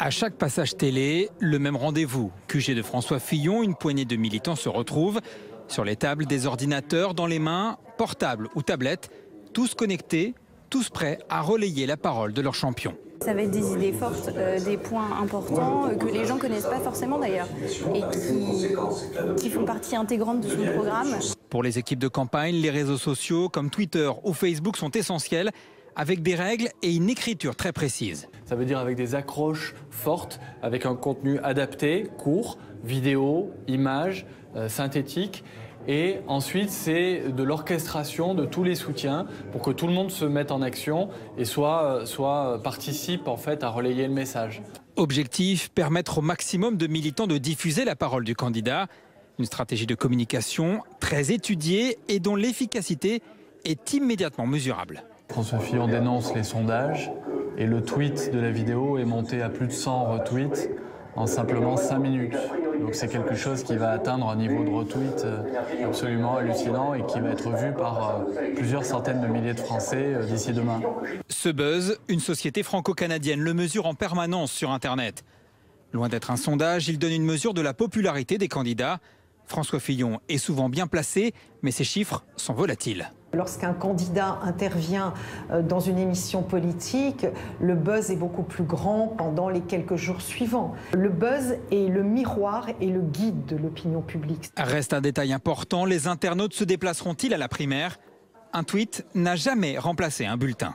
À chaque passage télé, le même rendez-vous. QG de François Fillon, une poignée de militants se retrouvent sur les tables des ordinateurs dans les mains, portables ou tablettes, tous connectés, tous prêts à relayer la parole de leur champion. Ça va être des idées fortes, des points importants que les gens ne connaissent pas forcément d'ailleurs et qui font partie intégrante de son programme. Pour les équipes de campagne, les réseaux sociaux comme Twitter ou Facebook sont essentiels, avec des règles et une écriture très précise. Ça veut dire avec des accroches fortes, avec un contenu adapté, court, vidéo, images, synthétique. Et ensuite, c'est de l'orchestration de tous les soutiens pour que tout le monde se mette en action et participe en fait à relayer le message. Objectif, permettre au maximum de militants de diffuser la parole du candidat. Une stratégie de communication très étudiée et dont l'efficacité est immédiatement mesurable. François Fillon dénonce les sondages et le tweet de la vidéo est monté à plus de 100 retweets en simplement 5 minutes. Donc c'est quelque chose qui va atteindre un niveau de retweet absolument hallucinant et qui va être vu par plusieurs centaines de milliers de Français d'ici demain. Ce buzz, une société franco-canadienne le mesure en permanence sur Internet. Loin d'être un sondage, il donne une mesure de la popularité des candidats. François Fillon est souvent bien placé, mais ses chiffres sont volatiles. Lorsqu'un candidat intervient dans une émission politique, le buzz est beaucoup plus grand pendant les quelques jours suivants. Le buzz est le miroir et le guide de l'opinion publique. Reste un détail important, les internautes se déplaceront-ils à la primaire? Un tweet n'a jamais remplacé un bulletin.